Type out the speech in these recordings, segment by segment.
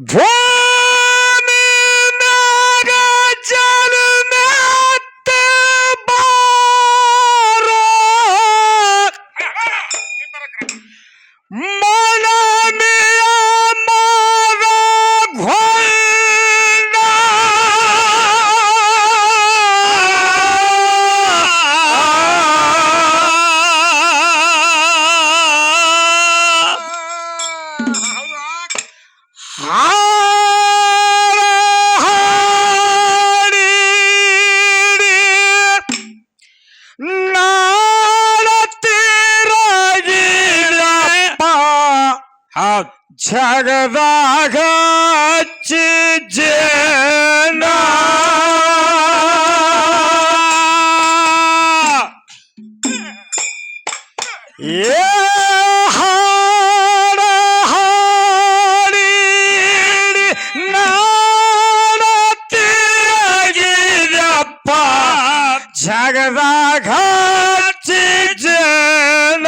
ಭೂಮಿ ಮ್ಯಾಗ ಜನ್ಮೆತ್ತ ಬಾರೋ ಮನಮಿಯ ಮಾದ ಘೊಂಡ ಜಗದಾಗ ಚಿಜನ ಏ ಹಾಡ ಹಾಡಿ ನಾಡತಿರಗಿದಪ್ಪ ಜಗದಾಗ ಚಿಜನ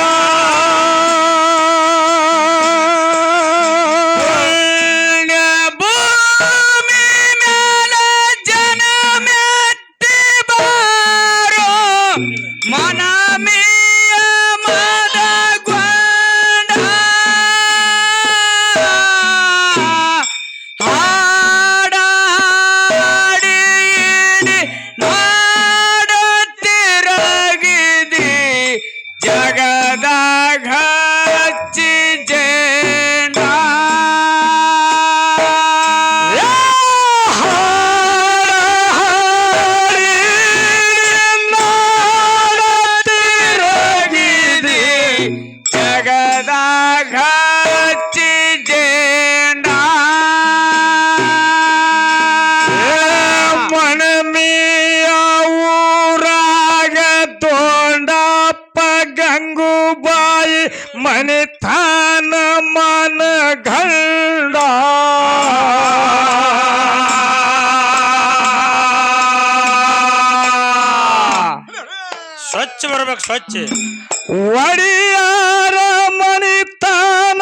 ಜಗದಾಗ ಚಿಜನ ಜಗದಾಗ ಚಿಜನ ಮನಮಿಯ ಊರಾಗ ತೋಂಡಪ್ಪ ಗಂಗೂಬಾಯಿ ಮನಿತಾನ ಮನಗಂಡ ಸ್ವಚ್ಛ ಬರ್ಬೇಕು ಸ್ವಚ್ಛ ಒಡಿಯಾರ ಮನಿತಾನ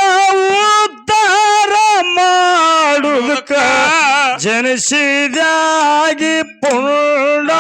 ಉದ್ಧಾರ ಮಾಡುವುದಕ್ಕ ಜನಿಸಿದಾಗಿ ಪುಣ್ಯ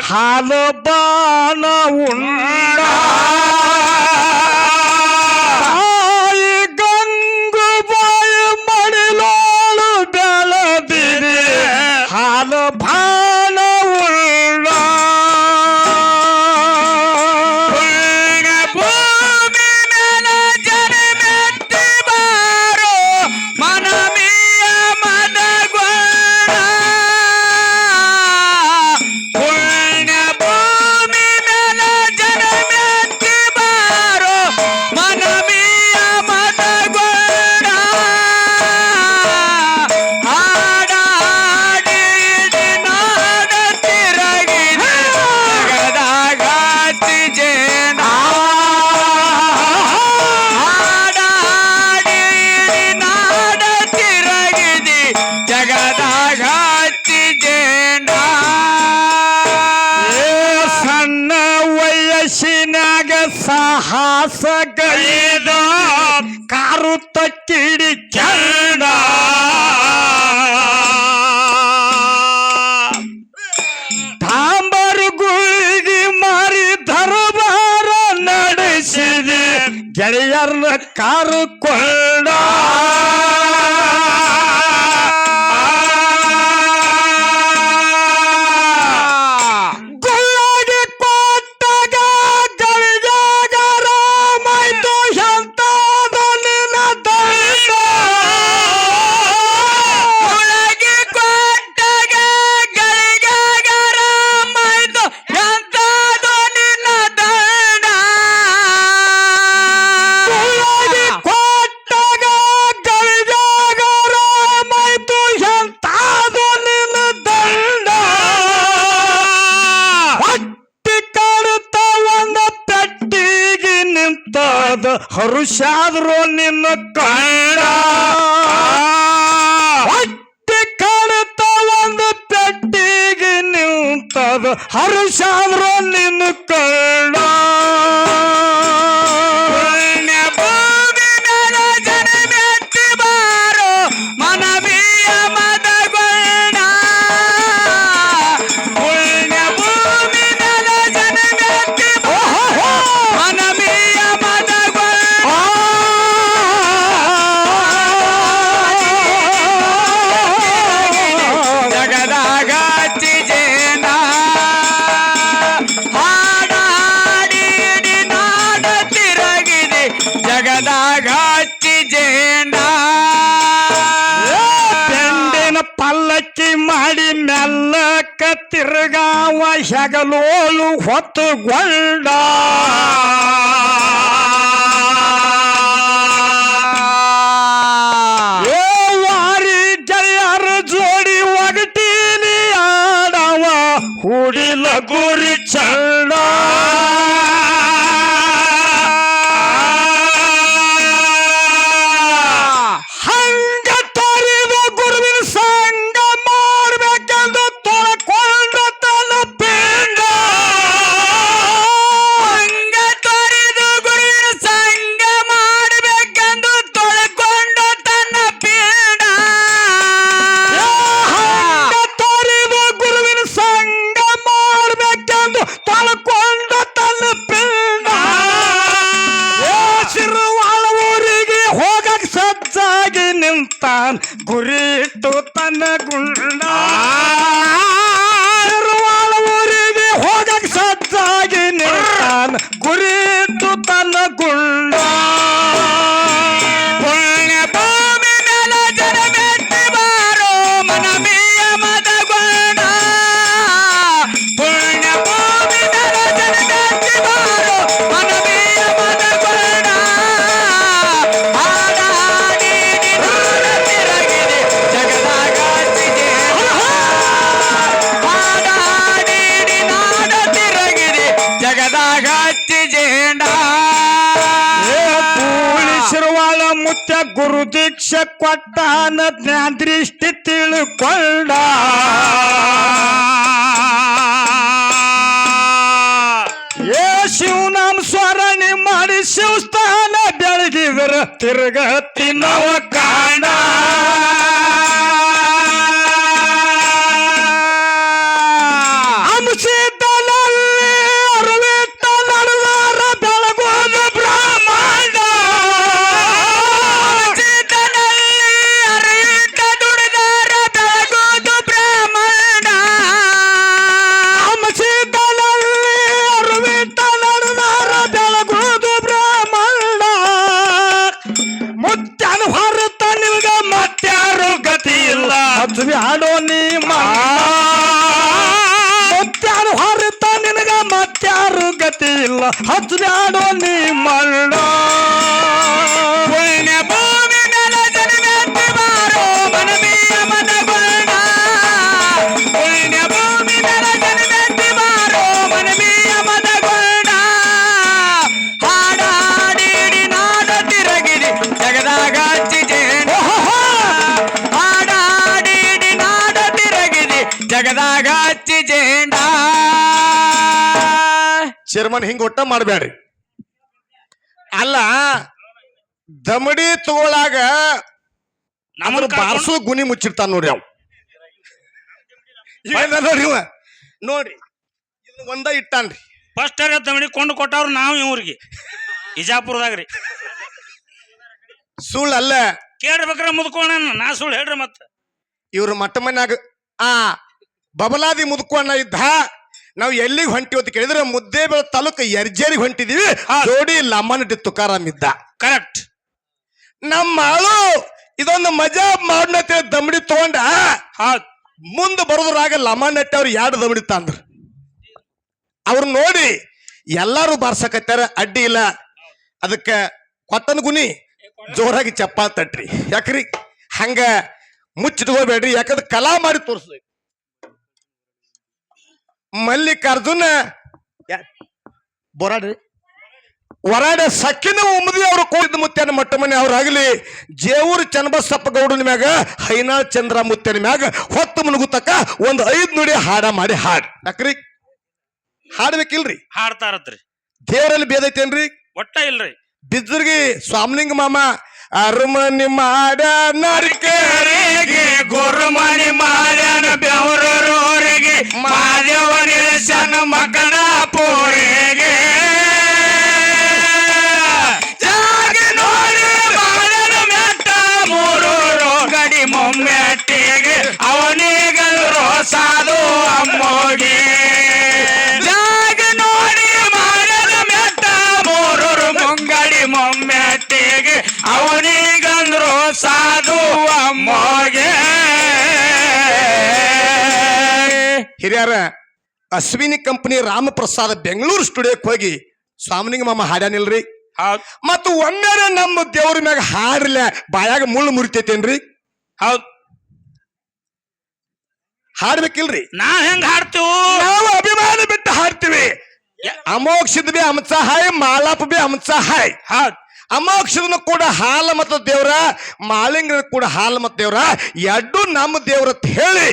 ಹಾಲು ಬಾನ ಉಂಡ ತಾಯಿ ಗಂಗೂಬಾಯಿ ಮಡಿಲೋಳು ಬೆಳದಿದೆ ಹಾಲು ಬಾನ ಉಂಡ ಭೂಮಿ ಮೇಲ ಜನ್ಮೆತ್ತಿ ಬಾರೋ ಮನಮಿಯ ಮನಗೊಂಡ ಸಾಹಸ ಗೈದ ಕಾರು ತಕ್ಕಿಡಿ ಕೆಂಡ ಡಾಂಬರು ಗುಳಿಗಿ ಮಾರಿ ದರಬಾರ ನಡೆಸಿದೆ ಗೆಳೆಯರನ್ನ ಕಾರು ಕೊಂಡ ನಿಂತದ ಹರುಷಾದ್ರು ನಿನ್ನ ಕಂಡ ಹೊಟ್ಟೆ ಕಾಣುತ್ತ ಒಂದು ಪೆಟ್ಟಿಗೆ ನಿಂತದ ಹರುಷಾದ್ರು ನಿನ್ನ ಕಂಡ ಪಲ್ಲಕ್ಕಿ ಮಾಡಿ ಮೆಲ್ಲಕ್ಕ ತಿರುಗಾವ ಹೆಗಲೋಲು ಹೊತ್ತುಗೊಂಡ ವಾರಿ ಗೆಳೆಯರ ಜೋಡಿ ಒಗಟೀಲಿ ಆಡವ ಹುಡಿಲ ಗುರಿ ಚಂಡ ಗುರಿಟ್ಟು ತನ್ನ ಗುಂಡ ಊರಿಗೆ ಹೋಗಕ್ ಸಜ್ಜಾಗಿ ನಿಂತಾನ ಗುರಿಟ್ಟು ತನ್ನ ಗುಂಡ ಪುಣ್ಯ ಭೂಮಿ ಮೇಲೆ ಜನ ಮೆಟ್ಟಿ ಬಾರೋ ಮನಮೀಯ ಮದಗೊಂಡ ಪುಣ್ಯ ಭೂಮಿ ಮೇಲೆ ಜನ ಮೆಟ್ಟಿ ಬಾರೋ ಮನಮೀಯ ಮದಗೊಂಡ ಶಿರವಾಳ ಮುತ್ತ ಗುರು ದೀಕ್ಷೆ ಕೊಟ್ಟಾನ ಜ್ಞಾನ ದೃಷ್ಟಿ ತಿಳ್ಕೊಂಡ ಏ ಶಿವನಾಮ ಸ್ವರಣಿ ಮಾಡಿ ಶಿವಸ್ಥಾನ ಬೆಳಗಿದ್ರ ತಿರುಗತಿ ನವ ಕಾಣ ಬ್ಯಾಡೋ ನೀ ಮತ್ತಾರು ಹೊರತ ನಿನಗ ಮತ್ತಾರು ಗತಿ ಇಲ್ಲ ಹತ್ತು ಬ್ಯಾಡೋ ನೀ ಮಳ್ಳ ಪುಣ್ಯ ಭೂಮಿ ಮೇಲೆ ಜನ್ಮೆತ್ತಿ ಬಾರೋ ಮನಮೀಯ ಮನಗೊಂಡ ಪುಣ್ಯ ಭೂಮಿ ಮೇಲೆ ಜನ್ಮೆತ್ತಿ ಬಾರೋ ಮನಮೀಯ ಮನಗೊಂಡ ಹಾಡಾಡಿ ನಾಡ ತಿರಗಿರಿ ಜಗದಾಗ ಜಗದಾಗ ಹಚ್ಚಿ ಜೇಂಡ ಚೇರ್ಮನ್ ಹಿಂಗ ಒಟ್ಟ ಮಾಡಬೇಡ್ರಿ ಅಲ್ಲ ದಮಡಿ ತಗೊಳಾಗ ನಮ್ಮನ್ನ ಬಾರ್ಸು ಗುಣಿ ಮುಚ್ಚಿರ್ತಾನ ನೋಡ್ರಿ ಅವ್ ನೋಡ್ರಿ ನೋಡ್ರಿ ಇದು ಒಂದ ಇಟ್ಟಾನ್ರಿ ಫಸ್ಟ್ ದಮಡಿ ಕೊಂಡು ಕೊಟ್ಟವ್ರು ನಾವು ಇವ್ರಿಗೆ ಇಜಾಪುರದಾಗ್ರಿ ಸುಳ್ಳು ಅಲ್ಲ ಕೇಳ್ಬೇಕ್ರ ಮುದ್ಕೋಣ ನಾ ಸುಳ್ಳು ಹೇಳ್ರಿ ಮತ್ತ ಇವ್ರ ಮಟ್ಟ ಮನ್ಯಾಗ ಬಬಲಾದಿ ಮುದುಕಣ್ಣ ಇದ್ದ ನಾವು ಎಲ್ಲಿಗೆ ಹೊಂಟಿವಿ ಅಂತ ಕೇಳಿದ್ರೆ ಮುದ್ದೇಬೇಳ ತಾಲೂಕು ಯರ್ಜೇರಿಗೆ ಹೊಂಟಿದೀವಿ ಜೋಡಿ ಲಮ್ಮನಟ್ಟಿ ತುಕಾರಾಮ್ ಇದ್ದ ಕರೆಕ್ಟ್ ನಮ್ಮ ಆಳು ಇದೊಂದು ಮಜಾ ಮಾಡ್ನಂತ ದಮಡಿ ತಗೊಂಡ ಮುಂದೆ ಬರೋದ್ರಾಗ ಲಮ್ಮನಟ್ಟಿ ಅವ್ರು ಎರಡು ದಮಡಿ ತಂದ್ರ ಅವ್ರು ನೋಡಿ ಎಲ್ಲಾರು ಬಾರ್ಸಕತ್ತಾರ ಅಡ್ಡಿ ಇಲ್ಲ ಅದಕ್ಕೆ ಕೊಟ್ಟನ ಗುನಿ ಜೋರಾಗಿ ಚಪ್ಪಾಳೆ ತಟ್ರಿ ಯಾಕ್ರಿ ಹಂಗ ಮುಚ್ಚಿಟ್ಕೋಬೇಡ್ರಿ ಯಾಕಂದ್ರೆ ಕಲಾ ಮಾಡಿ ತೋರಿಸ್ಬೇಕು ಮಲ್ಲಿಕಾರ್ಜುನ ಬೋರಾಡ್ರಿ ವರಾಡ ಸಕ್ಕಿನ ಉಮ್ಮದಿ ಅವರು ಕೂಡಿದ ಮುತ್ಯನ ಮೊಟ್ಟ ಮನೆ ಅವ್ರಾಗ್ಲಿ ಜೇವೂರು ಚನ್ನಬಸಪ್ಪ ಗೌಡನ ಮ್ಯಾಗ ಹೈನಾಳ್ ಚಂದ್ರ ಮುತ್ಯನ ಮ್ಯಾಗ ಹೊತ್ತು ಮುಳುಗುತಕ್ಕ ಒಂದ್ 5 ನುಡಿ ಹಾಡ ಮಾಡಿ ಹಾಡ್ ಯಾಕ್ರಿ ಹಾಡ್ಬೇಕಿಲ್ರಿ ಹಾಡ್ತಾರತ್ರಿ ದೇವರಲ್ಲಿ ಬೇದೈತೇನ್ರಿ ಒಟ್ಟ ಇಲ್ರಿ ಬಿದ್ರಿಗೆ ಸ್ವಾಮಿಲಿಂಗ ಮಾಮ ಅರಮನಿ ಮಾಡ ನರಿಕೆರೆಗೆ ಗುರುಮನಿ ಮಾಡ್ಯಾನ ಬೆವರೂರಿಗೆ ಮಾದೇವ ನಿಲ್ಸನ ಮಗನ ಪೋರಿಗೆ ಜಾಗಿ ನೋಡಿ ಮಾಡ್ಯಾನ ಮೆಟ್ಟ ಮೂರೂರು ಗಡಿ ಮೊಮ್ಮೆಟ್ಟಿಗೆ ಅವನಿಗಲ್ರು ಸಾಧು ಅಮ್ಮೋಗೆ ಜಾಗಿ ನೋಡಿ ಮಾಡ್ಯಾನ ಮೆಟ್ಟ ಮೂರೂರು ಮುಂಗಡಿ ಮೊಮ್ಮೆಟ್ಟಿಗೆ ಅವನಿಗಂದ್ರು ಸಾಧು ಅಮ್ಮೋಗೆ ಹಿರಿಯರ ಅಶ್ವಿನಿ ಕಂಪನಿ ರಾಮಪ್ರಸಾದ್ ಬೆಂಗಳೂರು ಸ್ಟುಡಿಯೋಕ್ಕೆ ಹೋಗಿ ಸ್ವಾಮಿಲಿಂಗ ಮಾಮ ಹಾಡ್ಯಾನಿಲ್ರಿ ಹೌದ್ ಮತ್ತು ಒಮ್ಮೆ ನಮ್ಮ ದೇವ್ರ ಮ್ಯಾಗ ಹಾಡ್ರಲ್ಲ ಬಾಯಾಗ ಮುಳ್ಳು ಮುರಿತೈತೇನ್ರಿ ಹೌದ್ ಹಾಡ್ಬೇಕಿಲ್ರಿ ನಾವ್ ಹೆಂಗ್ ಹಾಡ್ತೀವಿ ನಾವು ಅಭಿಮಾನ ಬಿಟ್ಟು ಹಾಡ್ತೀವಿ ಅಮೋಕ್ಷದ ಬಿ ಅಮೃತ ಹಾಯ್ ಮಾಲಾಪ ಬಿ ಅಮೃತ ಹಾಯ್ ಹೌದ್ ಅಮೋಕ್ಷದನು ಕೂಡ ಹಾಲ ಮತ್ತು ದೇವ್ರ ಮಾಲಿಂಗನ ಕೂಡ ಹಾಲ ಮತ್ತು ದೇವ್ರ ಎರಡು ನಮ್ಮ ದೇವ್ರ ಅಂತ ಹೇಳಿ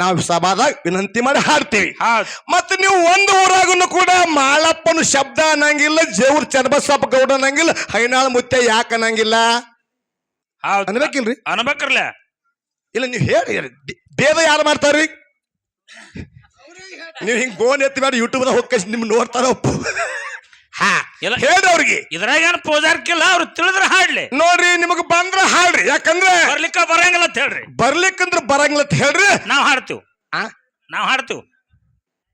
ನಾವು ಸಭಾದಾಗ ವಿನಂತಿ ಮಾಡಿ ಹಾಡ್ತೀವಿ ಹೌದ್ ಮತ್ತೆ ನೀವು ಒಂದು ಊರಾಗನು ಕೂಡ ಮಾಳಪ್ಪನ ಶಬ್ದ ಅನ್ನಂಗಿಲ್ಲ ಜೇವ್ರ ಚನ್ನಬಸಪ್ಪ ಗೌಡ ಅನ್ನಂಗಿಲ್ಲ ಹೈನಾಳ ಮುತ್ಯ ಯಾಕೆ ಅನ್ನಂಗಿಲ್ಲ ಹೌದ್ ಅನ್ಬೇಕಿಲ್ರಿ ಅನ್ಬೇಕ್ರಲ್ಲ ಇಲ್ಲ ನೀವು ಹೇಳಿ ಭೇದ ಯಾರು ಮಾಡ್ತಾರ್ರಿ ನೀವು ಹಿಂಗ್ ಗೋನ್ ಎತ್ತಿ ಬೇಡ ಯೂಟ್ಯೂಬ್ದಾಗ ಹೋಗಿ ನಿಮ್ ನೋಡ್ತಾರ ಒಪ್ಪು ಹಾ ಇಲ್ಲ. ಹೇಳ್ರಿ ಅವ್ರಿಗೆ ಇದ್ರಾಗ ಏನ್ ಪೂಜಾರ್ಕಿಲ್ಲ ಅವ್ರು ತಿಳಿದ್ರ ಹಾಡ್ಲಿ ನೋಡ್ರಿ ನಿಮಗ್ ಬಂದ್ರ ಹಾಡ್ರಿ ಯಾಕಂದ್ರೆ ಬರ್ಲಿಕ್ಕ ಬರಂಗಿಲ್ಲ ಅಂತ ಹೇಳ್ರಿ ಬರ್ಲಿಕ್ಕಂದ್ರ ಬರಂಗಿಲ್ಲ ಅಂತ ಹೇಳ್ರಿ ನಾವ್ ಹಾಡ್ತೀವಿ ಆ ನಾವ್ ಹಾಡ್ತೀವಿ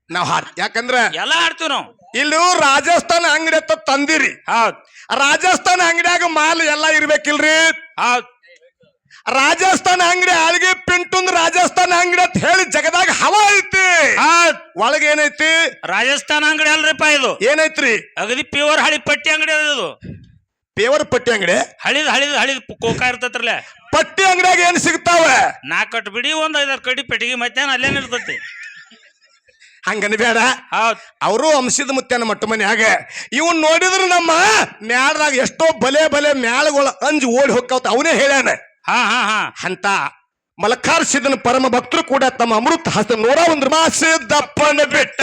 ನಾವ್ ಹಾಡ್ ಯಾಕಂದ್ರ ಎಲ್ಲಾ ಹಾಡ್ತೀವಿ ನಾವು ಇಲ್ಲಿ ರಾಜಸ್ಥಾನ ಅಂಗಡಿ ಅಂತ ತಂದಿರಿ ಹೌದ್ ರಾಜಸ್ಥಾನ ಅಂಗಡಿಯಾಗ ಮಾಲ್ ಎಲ್ಲಾ ಇರ್ಬೇಕಿಲ್ರಿ ಹೌದ್ ರಾಜಸ್ಥಾನ ಅಂಗಡಿ ಆಳ್ಗೆ ಪಿಂಟುಂದ್ ರಾಜಸ್ಥಾನ ಅಂಗಡಿ ಅಂತ ಹೇಳಿ ಜಗದಾಗ ಹವಾ ಐತಿ ಹೌದ್ ಒಳಗೆ ಏನೈತಿ ರಾಜಸ್ಥಾನ ಅಂಗಡಿ ಅಲ್ರಿಪ್ಪ ಇದು ಏನೈತ್ರಿ ಅಗದಿ ಪ್ಯೂರ್ ಹಳಿ ಪಟ್ಟಿ ಅಂಗಡಿ ಅದ ಇದು ಪೇವರ್ ಪಟ್ಟಿ ಅಂಗಡಿ ಹಳಿದ್ ಕೋಕ ಇರ್ತೈತ್ರಲ್ಲ ಪಟ್ಟಿ ಅಂಗಡಿಯಾಗ ಏನ್ ಸಿಗ್ತಾವ 4 ಕಟ್ ಬಿಡಿ ಒಂದ್ 5 ಕಡಿ ಪೆಟ್ಟಿಗೆ ಮಧ್ಯಾಹ್ನ ಅಲ್ಲೇನ್ ಇರ್ತೈತಿ ಹಂಗನ ಬೇಡ ಹೌದ್ ಅವರು ಅಂಶದ ಮುತ್ಯನ ಮಟ್ಟ ಮನ್ಯಾಗ ಇವನ್ ನೋಡಿದ್ರ ನಮ್ಮ ಮ್ಯಾಳದಾಗ ಎಷ್ಟೋ ಬಲೆ ಬಲೆ ಮ್ಯಾಳಗಳು ಅಂಜ್ ಓಡಿ ಹೋಗ್ತಾವ ಅವನೇ ಹೇಳ್ಯಾನ ಹಾ ಹಾ ಹಾ ಅಂತ ಮಲಕಾರ್ ಸಿದ್ದನ ಪರಮ ಭಕ್ತರು ಕೂಡ ತಮ್ಮ ಅಮೃತ ಹಸ್ತ 101 ಮಾಸಿದ್ದಪ್ಪನ ಬಿಟ್ಟ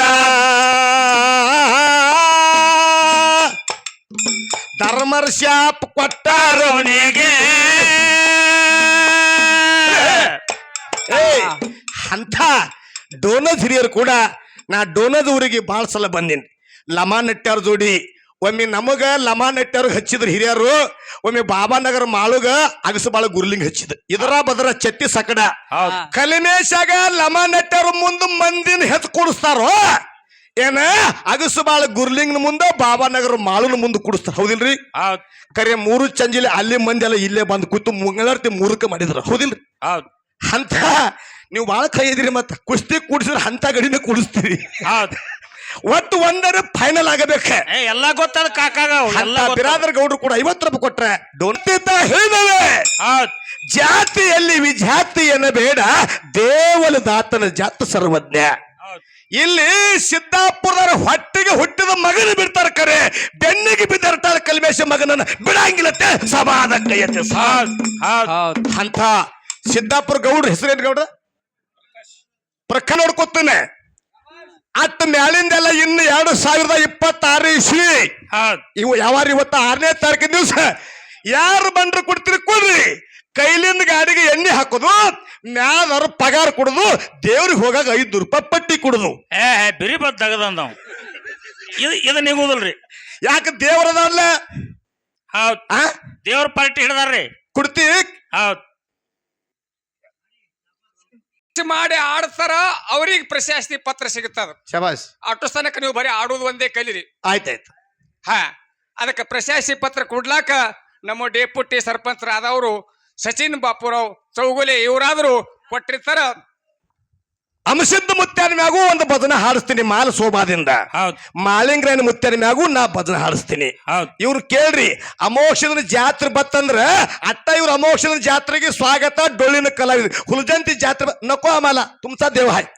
ಧರ್ಮರ ಶಾಪ್ ಕೊಟ್ಟಾರೋನಿಗೆ ಅಂತ ಡೋನದ್ ಹಿರಿಯರು ಕೂಡ ನಾ ಡೋನದ್ ಊರಿಗೆ ಬಾಳ ಸಲ ಬಂದೀನಿ ಲಮಾ ನಟ್ಯಾರ ಜೋಡಿ ಒಮ್ಮೆ ನಮಗ ಲಮಾ ನಟ್ಯಾರು ಹಚ್ಚಿದ್ರು ಹಿರಿಯರು ಒಮ್ಮೆ ಬಾಬಾನಗರ ಮಾಳುಗ ಅಗಸಬಾಳ ಗುರ್ಲಿಂಗ್ ಹಚ್ಚಿದ್ರು ಇದರ ಬದರ ಚಟ್ಟಿ ಸಕಡ ಹೌದ್ ಕಲಿಮೇಶಾಗ ಲಮಾ ನಟ್ಯಾರು ಮುಂದ ಮಂದಿನ ಹೆಚ್ಚು ಕೂಡಿಸ್ತಾರೋ ಏನ ಅಗಸಬಾಳ ಗುರ್ಲಿಂಗ್ ಮುಂದ ಬಾಬಾನಗರ ಮಾಳುನ ಮುಂದೆ ಕೂಡಿಸ್ತಾರ ಹೌದಿಲ್ರಿ ಹೌದ್ ಕರೆ 3 ಚಂಜಿಲೆ ಅಲ್ಲಿ ಮಂದಿ ಎಲ್ಲ ಇಲ್ಲೇ ಬಂದು ಕೂತು ಮುಂಗಳರ್ತಿ 3ಕ್ಕೆ ಮಾಡಿದ್ರ ಹೌದಿಲ್ರಿ ಹೌದ್ ಅಂತ ನೀವು ಬಾಳ ಕೈ ಇದ್ರಿ ಮತ್ತ ಕುಸ್ತಿ ಕೂಡಿಸಿದ್ರೆ ಅಂತ ಗಡಿನ ಕೂಡಿಸ್ತೀರಿ ಹೌದ್ ಒಟ್ಟು ಒಂದರ ಫೈನಲ್ ಆಗಬೇಕ ಎಲ್ಲಾ ಗೊತ್ತದ ಕಾಕಾಗ ಎಲ್ಲ ಬಿರಾದರ್ ಗೌಡ್ರು ಕೂಡ 50 ರೂಪಾಯಿ ಕೊಟ್ರೆ ಡೋಂತ ಹೇಳಿದವೆ ಹೌದ್ ಜಾತಿಯಲ್ಲಿ ವಿಜಾತಿ ಬೇಡ ದೇವಲ ದಾತನ ಜಾತ ಸರ್ವಜ್ಞ ಹೌದ್ ಇಲ್ಲಿ ಸಿದ್ದಾಪುರದವರ ಹೊಟ್ಟಿಗೆ ಹುಟ್ಟಿದ ಮಗನ ಬಿಡ್ತಾರ ಕರೆ ಬೆನ್ನಿಗೆ ಬಿದ್ದರ್ತಾರ ಕಲ್ಮೇಶ ಮಗನನ್ನ ಬಿಡಂಗಿಲ್ಲತ್ತೆ ಸಮಾಧ ಕೈಯತ್ತೆ ಹೌದ್ ಹೌದ್ ಅಂತ ಸಿದ್ದಾಪುರ ಗೌಡ್ರ ಹೆಸರೇನು ಗೌಡ್ರ ಪ್ರಖ ನೋಡ್ಕೊತಾನೆ ಅತ್ತ ಮ್ಯಾಲಿಂದೆಲ್ಲ ಇನ್ನು 2026 ಇಸ್ವಿ ಹೌದ್ ಇವು ಯಾವಾರ ಇವತ್ತ 6ನೇ ತಾರೀಕಿನ ದಿವಸ ಯಾರು ಬಂದ್ರು ಕೊಡ್ತೀರಿ ಕೊಡ್ರಿ ಕೈಲಿಂದ ಗಾಡಿಗೆ ಎಣ್ಣೆ ಹಾಕೋದು ಮ್ಯಾಲವ್ರ ಪಗಾರ ಕೊಡುದು ದೇವ್ರಿಗೆ ಹೋಗಾಗ 500 ರೂಪಾಯಿ ಪಟ್ಟಿ ಕೊಡುದು ಬಿರಿ ಬದ್ ತಗದ ನಾವು ಇದು ನಿಗುದಿಲ್ರಿ ಯಾಕೆ ದೇವರದಲ್ಲ ಹೌದ್ ಆ ದೇವ್ರ ಪಾರ್ಟಿ ಹಿಡ್ದಾರ್ರಿ ಕೊಡ್ತಿ ಹೌದ್ ಮಾಡಿ ಆಡ್ತಾರ ಅವ್ರಿಗೆ ಪ್ರಶಸ್ತಿ ಪತ್ರ ಸಿಗುತ್ತದ ಶಬಾಸ್ ಅಷ್ಟು ತನಕ ನೀವು ಬರೀ ಆಡೋದು ಒಂದೇ ಕಲೀರಿ ಆಯ್ತಾಯ್ತು ಹಾ ಅದಕ್ಕೆ ಪ್ರಶಸ್ತಿ ಪತ್ರ ಕೊಡ್ಲಾಕ ನಮ್ಮ ಡೆಪ್ಯೂಟಿ ಸರ್ಪಂಚರಾದವರು ಸಚಿನ್ ಬಾಪುರಾವ್ ಚೌಗುಲೆ ಇವರಾದ್ರು ಕೊಟ್ಟಿರ್ತಾರ ಅಂಶದ ಮುತ್ಯಾನ ಮ್ಯಾಗೂ ಒಂದು ಭಜನೆ ಹಾಡಿಸ್ತೀನಿ ಮಾಲ ಶೋಭಾದಿಂದ ಹೌದ್ ಮಾಲಿಂಗ್ರನ ಮುತ್ಯಾನ ಮ್ಯಾಗೂ ನಾ ಭಜನೆ ಹಾಡಿಸ್ತೀನಿ ಹೌದ್ ಇವ್ರು ಕೇಳ್ರಿ ಅಮೋಕ್ಷದ ಜಾತ್ರೆ ಬತ್ತಂದ್ರ ಅಟ್ಟ ಇವ್ರ ಅಮೋಕ್ಷದ ಜಾತ್ರೆಗೆ ಸ್ವಾಗತ ಡೊಳ್ಳಿನ ಕಲಾವಿದ ಹುಲಜಂತಿ ಜಾತ್ರೆ ನಕೋ ಆಮಲ ತುಮಸಾ ದೇವ ಹಾಯ್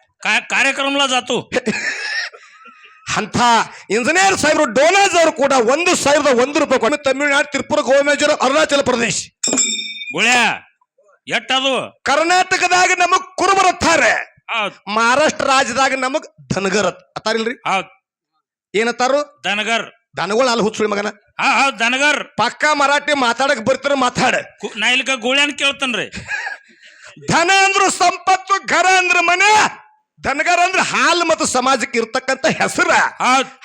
कार्यक्रमला जातो ಅಂತ ಇಂಜಿನಿಯರ್ ಸಾಹೇಬರು ಡೋನಾಜ್ ಅವರು ಕೂಡ 1,001 ರೂಪಾಯಿ ಕೊಟ್ಟು ತಮಿಳುನಾಡು, ತ್ರಿಪುರ, ಗೋಮೇಜರ್, ಅರುಣಾಚಲ ಪ್ರದೇಶ. ಗುಳ್ಯ ಎಟ್ಟದು ಕರ್ನಾಟಕದಾಗ ನಮಗ್ ಕುರುಬರತ್ತಾರೆ, ಹೌದ್ ಮಹಾರಾಷ್ಟ್ರ ರಾಜ್ಯದಾಗ ನಮಗ್ ಧನಗರ್ ಅತ್ತಾರಿಲ್ರಿ. ಹೌದ್ ಏನತ್ತಾರು? ದನಗರ್. ದನಗಳು ಅಲ್ಲಿ ಹುಚ್ಚುಳಿ ಮಗನ. ಹೌದ್ ದನಗರ್. ಪಕ್ಕ ಮರಾಠಿ ಮಾತಾಡಕ್ ಬರ್ತಾರ, ಮಾತಾಡ. ನಾ ಇಲ್ಕ ಗುಳ್ಯಾನ್ ಕೇಳ್ತನ್ರಿ. ಧನ ಅಂದ್ರ ಸಂಪತ್ತು, ಘರ ಅಂದ್ರ ಮನೆ, ಧನಗರ ಅಂದ್ರ ಹಾಲು ಮತ್ತು ಸಮಾಜಕ್ಕೆ ಇರ್ತಕ್ಕಂಥ ಹೆಸರ.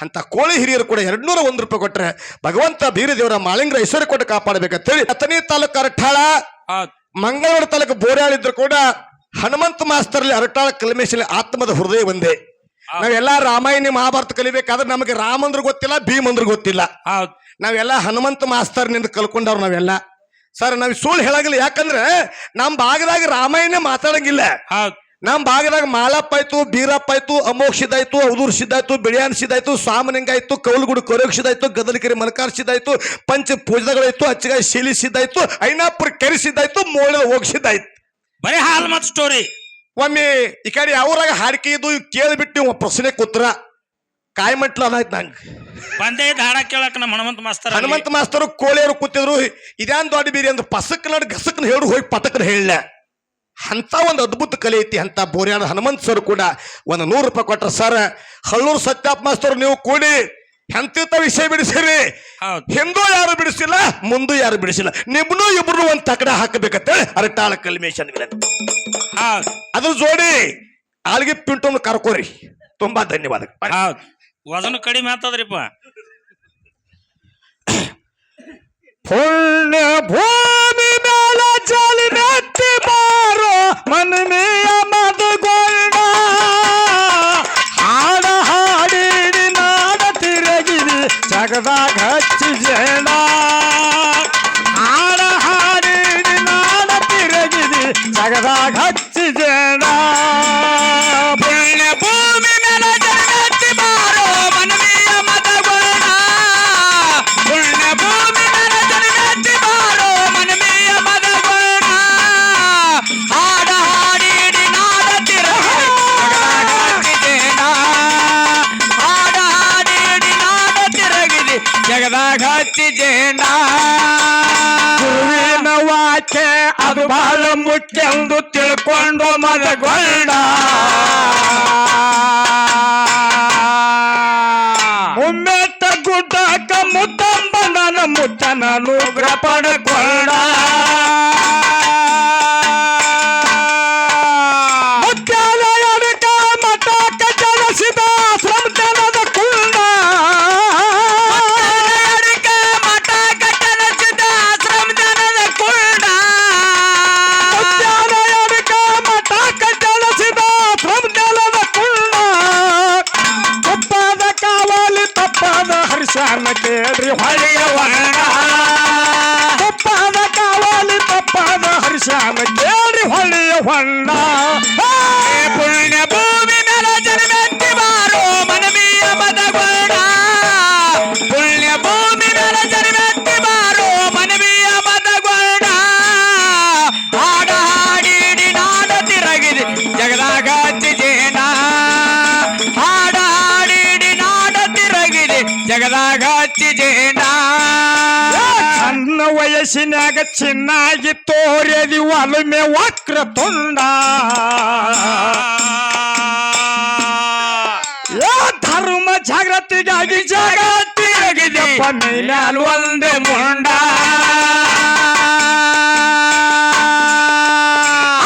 ಅಂತ ಕೋಳಿ ಹಿರಿಯರು ಕೂಡ 201 ರೂಪಾಯಿ ಕೊಟ್ರೆ ಭಗವಂತ ಬೀರದೇವರ ಮಾಳಿಂಗ್ರ ಐಶ್ವರ್ಯ ಕೊಟ್ಟು ಕಾಪಾಡಬೇಕಂತ ಹೇಳಿ ಅಥಣಿ ತಾಲೂಕು ಅರಟಾಳ, ಮಂಗಳವಾರ ತಾಲೂಕು ಬೋರ್ಯಾಳಿದ್ರು ಕೂಡ ಹನುಮಂತ ಮಾಸ್ತರ್ಲಿ ಅರಟಾಳ ಕಲ್ಮೇಶಲ್ಲಿ ಆತ್ಮದ ಹೃದಯ ಒಂದೇ. ನಾವೆಲ್ಲ ರಾಮಾಯಣ ಮಹಾಭಾರತ ಕಲಿಬೇಕಾದ್ರೆ ನಮಗೆ ರಾಮ ಅಂದ್ರ ಗೊತ್ತಿಲ್ಲ, ಭೀಮ್ ಅಂದ್ರ ಗೊತ್ತಿಲ್ಲ. ನಾವೆಲ್ಲ ಹನುಮಂತ ಮಾಸ್ತರ್ನಿಂದ ಕಲ್ಕೊಂಡವ್ರು ನಾವೆಲ್ಲ. ಸರ್ ನಾವ್ ಸುಳ್ಳು ಹೇಳಂಗಿಲ್ಲ, ಯಾಕಂದ್ರೆ ನಮ್ ಭಾಗದಾಗ ರಾಮಾಯಣ ಮಾತಾಡಂಗಿಲ್ಲ. ನಮ್ ಭಾಗದಾಗ ಮಾಳಪ್ಪ ಆಯ್ತು, ಬೀರಪ್ಪ ಆಯ್ತು, ಅಮೋಕ್ ಸಿದ್ಧ ಆಯ್ತು, ಅವಧೂರ್ ಸಿದ್ಧ ಆಯ್ತು, ಬಿಳಿಯಾನ್ ಸಿದ್ಧ ಆಯ್ತು, ಸಾಮನಿಂಗ ಆಯ್ತು, ಕೌಲಗುಡು ಕೊರೋಗ್ ಸಿದ್ಧ ಆಯ್ತು, ಗದಲಕೆರೆ ಮನಕಾರ್ ಸಿದ್ಧ ಆಯ್ತು, ಪಂಚ ಪೂಜಗಳಾಯ್ತು, ಅಚ್ಚಗಾಯಿ ಶೀಲಿ ಸಿದ್ಧ ಆಯ್ತು, ಐನಾಪುರ ಕೆರೆ ಸಿದ್ಧ ಆಯ್ತು, ಮೋಳ ಹೋಗ್ ಸಿದ್ಧ ಆಯ್ತು. ಬರೀ ಹಾಲ್ ಮತ್ ಸ್ಟೋರಿ. ಒಮ್ಮೆ ಈ ಕಡೆ ಅವ್ರಾಗ ಹಾಡಿಕೆ ಇದು ಕೇಳಿಬಿಟ್ಟು ಪ್ರಶ್ನೆ ಕೂತ್ರ ಕಾಯ್ಮಂಟ್ಲ ಅದಾಯ್ತು ನಂಗೆ. ಬಂದೇ ದಾಡ ಕೇಳಕ್ ನಮ್ಮ ಹನುಮಂತ ಮಾಸ್ತರು ಕೋಳಿಯವರು ಕೂತಿದ್ರು. ಇದ್ಯಾನ್ ದೊಡ್ಡ ಬೀರಿ ಅಂದ್ರೆ ಪಸಕ್ ನಡ್ ಗಸಕ್ನ ಹೇಳು ಹೋಗಿ ಪಟಕ್ನ ಹೇಳ. ಅಂತ ಒಂದು ಅದ್ಭುತ ಕಲೆ ಐತಿ. ಅಂತ ಬೋರ್ಯಾಣ ಹನುಮಂತ ಸರ್ ಕೂಡ 100 ರೂಪಾಯಿ ಕೊಟ್ರ. ಸರ್ ಹಳ್ಳೂರು ಸತ್ಯಪ್ಪ ಮಾಸ್ತರು ನೀವು ಕೂಡಿ ಎಂತ ವಿಷಯ ಬಿಡಿಸಿರಿ, ಹಿಂದೂ ಯಾರು ಬಿಡಿಸಿಲ್ಲ, ಮುಂದೂ ಯಾರು ಬಿಡಿಸಿಲ್ಲ, ನಿಮ್ನು ಇಬ್ರು ಒಂದ್ ತಕಡ ಹಾಕಬೇಕಂತ ಅರಟಾಳ ಕಲ್ಮೇಶನ್ ಅದ್ರ ಜೋಡಿ ಆಲ್ಗಿ ಪಿಂಟು ಕರ್ಕೋರಿ. ತುಂಬಾ ಧನ್ಯವಾದ. ವಜನ ಕಡಿಮೆ ಆಗ್ತದ್ರಿಪ್ಪ. ಪುಣ್ಯ ಭೂಮಿ ಮೇಲ ಜಲನೆತ್ತಿ ಬಾರೋ ಮನಮೆಯ ಮದಗೊಂಡ, ಹಾಡ ಹಾಡಿಡಿ ನಾಡ ತಿರುಗಿರಿ ಜಗದಾಗ ಹಚ್ಚಿ ಜೇಣ, ಹಾಡ ಹಾಡಿಡಿ ನಾಡ ತಿರುಗಿರಿ ಜಗದಾಗ ಹಚ್ಚಿ ಜೇಣ. ಪುಣ್ಯ ಭೂಮಿ ಮೇಲ ಜಲನೆತ್ತಿ ಬಾರೋ ಮನಮೆಯ ಮದಗೊಂಡ, ಪುಣ್ಯ ಭೂಮಿ ಜಗದಾಗ ಹಚ್ಚಿ ಜೇಂಡ. ಗುರುವಿನ ವಾಕ್ಯ ಅದು ಬಹಳ ಮುಖ್ಯ ಎಂದು ತಿಳ್ಕೊಂಡು ಮದಗೊಂಡ, ಮುಮ್ಮೆಟ್ಟ ಗುಡ್ಡಕ್ಕ ಮುತ್ತಂಬನ ಮುತ್ತನ ನೂಗ್ರ ಪಡ್ಕೊಂಡ, ಮುತ್ಯಾಲಯಕ ಮಠಕ್ಕ ಜನಿಸಿದ ಶ್ರಮಜನದ ಕುಂಡ, ಹರ್ಷಾನ ಕೇಳ್ರಿ ಹೊಳೆಯ ಹೊಂಡ, ತಪ್ಪಾದ ಕಾವಲಿ ತಪ್ಪಾದ ಹರ್ಷಾನ ಕೇಳ್ರಿ ಹೊಳೆಯ ಹೊಂಡ. ಪುಣ್ಯ ಭೂಮಿ ಮೇಲೆ ಜನ್ಮೆತ್ತಿ ಬಾರೋ ಮನವಿಯ ಮದಗೊಂಡ, ಪುಣ್ಯ ಭೂಮಿ ಮೇಲೆ ಜನ್ಮೆತ್ತಿ ಬಾರೋ ಮನವಿಯ ಮದಗೊಂಡ, ಹಾಡ ಹಾಡಿಡಿ ನಾಡ ತಿರಗಿರಿ ಜಗದಾಗ ಹಚ್ಚಿ ಜೇನ, ಹಾಡ ಹಾಡಿಡಿ ನಾಡ ತಿರಗಿರಿ ಜಗದಾಗ ಹಚ್ಚಿ ಜೇಂಡ. ಸಣ್ಣ ವಯಸ್ಸಿನಾಗ ಚಿನ್ನಾಗಿ ತೋರ್ಯದಿ ಒಲಮೆ ವಕ್ರ ತುಂಡ, ಧರ್ಮ ಜಾಗೃತಿಗಾಗಿ ಜಗತ್ತಿರಗಿದೆಪ್ಪ ಮೇಲ್ಯಾಲ್ ಒಂದೇ ಮುಂಡ,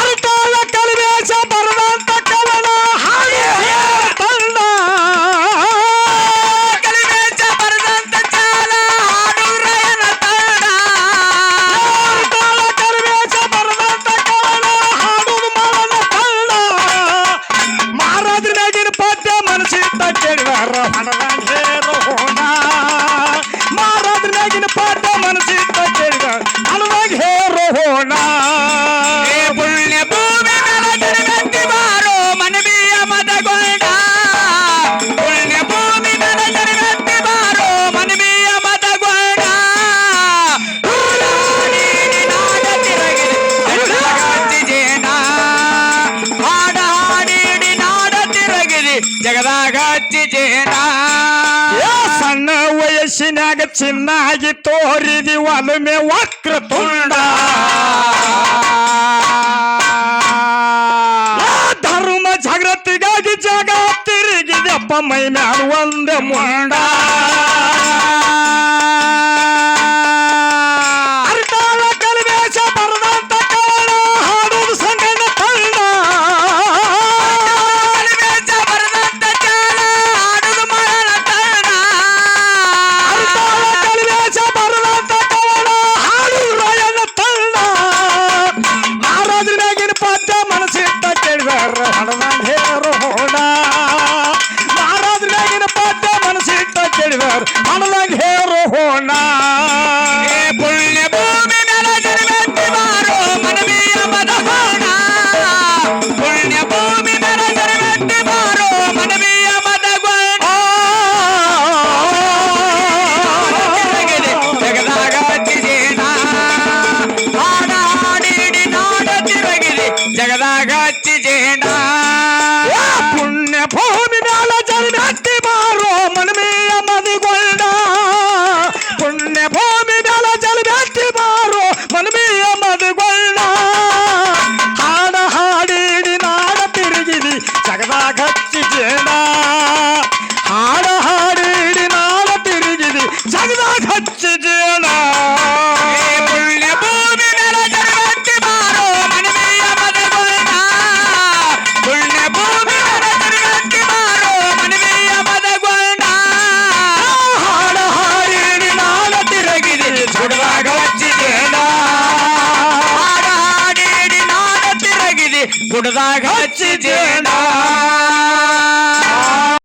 ಅರ್ತಾಳ ಕಲ್ವೇಶ ಬರದಂತ ಕವನ ಹಾಗೆ ತಂಡ, ಕಲ್ವೇಶ ಬರದಂತ ಚಾಲ ಹಾಡುರಯನ ತಂಡ, ಅರ್ತಾಳ ಕಲ್ವೇಶ ಬರದಂತ ಕವನ ಹಾಡುದು ಮರಣ ತಂಡ, ಮಹಾರಾಜನಾಗಿನ ಪದ್ಯ ಮನಸ್ಸಿಂದ ಕೇಳಿದಾರ ಹಣದ ಹೇರು ಹೋಣ, ಮಹಾರಾಜನಾಗಿನ ಪದ್ಯ ಮನಸ್ಸಿಂದ ಚಿನ್ನಾಗಿ ತೋರಿದಿ ಒಲುಮೆ ವಕ್ರ ತುಂಡ ಧರ್ಮ ಜಾಗೃತಿಗಾಗಿ ಜಾಗ ತಿರುಗಿದೆಪ್ಪ ಮೈ ಮ್ಯಾಲ ಒಂದ ಮುಂಡ ಅರ್ಧಾಳ ಕಲಿವೇಶ ಬರದಂತ ಕಾಳ ಹಾಡುವುದು ಸಂಗನ ತಂಡ ಕಲಿವೇಶ ಬರದಂತ ಕಾಳ ಹಾಡುವುದು ಮರಣ ತಂಡ ಅರ್ಧಾಳ ಕಲಿವೇಶ ಬರದಂತ ಕಾಳ ಹಾಡುವುದು ರಾಯನ ತಂಡ ಮಹಾರಾಜನಾಗಿನ ಪದ್ಯ ಮನಸ್ಸಿಟ್ಟ ಕೇಳಿದಾರ ಹಣದಂಗ ಹೇರು ಹೋಣ ಮಹಾರಾಜನಾಗಿನ ಪದ್ಯ ಮನಸ್ಸಿಟ್ಟ ಕೇಳಿದಾರ ಹಣದಂಗ ಹೇರು ಹೋಣ ಪುಣ್ಯ ಭೂಮಿ ನೆಲಗರಿವೆತ್ತಿ ಬಾರೋ ಮನವಿಯ ಮದಗೋಣ ಪುಣ್ಯ ಭೂಮಿ ನೆಲಗರಿವೆತ್ತಿ ಬಾರೋ ಮನವಿಯ ಮದಗೋಣ ಜಗದಾಗ ಹಚ್ಚಿದೇನ ಹಾಡ ಹಾಡಿಡಿ ನಾಡ ತಿರುಗಿದೆ ಜಗದಾಗ ಹಚ್ಚಿದೇನ ಪುಣ್ಯ ಭೂಮಿ ಮ್ಯಾಲ ಜನ್ಮೆತ್ತಿ ಬಾರೋ ಮನವಿಯ ಮದಗೊಂಡ ಪುಣ್ಯ ಭೂಮಿ ಮ್ಯಾಲ ಜನ್ಮೆತ್ತಿ ಬಾರೋ ಮನವಿಯ ಮದಗೊಂಡ ಹಾಡ ಹಾಡಿಡಿ ನಾಡ ತಿರುಗಿದಿ ಜಗದಾಗ ಹಚ್ಚಿದೇನ ಹಾಡ ಹಾಡಿಡಿ ನಾಡ ತಿರುಗಿದಿ ಜಗದಾಗ ಹಚ್ಚಿದೇನ ಪುಣ್ಯ ಭೂಮಿ ಮ್ಯಾಲ ಜನ್ಮೆತ್ತಿ ಬಾರೋ ಮನವಿಯ ಮದಗೊಂಡ ಪುಣ್ಯ ಭೂಮಿ ಮ್ಯಾಲ ಜನ್ಮೆತ್ತಿ ಬಾರೋ ಮನವಿಯ ಮದಗೊಂಡ ಹಾಡ ಹಾಡಿಡಿ ನಾಡ ತಿರುಗಿದಿ ಜಗದಾಗ ಹಚ್ಚಿದೇನ ಹಾಡ ಹಾಡಿಡಿ ನಾಡ ತಿರುಗಿದಿ ಗುಡದಾಗ ಹಚ್ಚಿದೇನ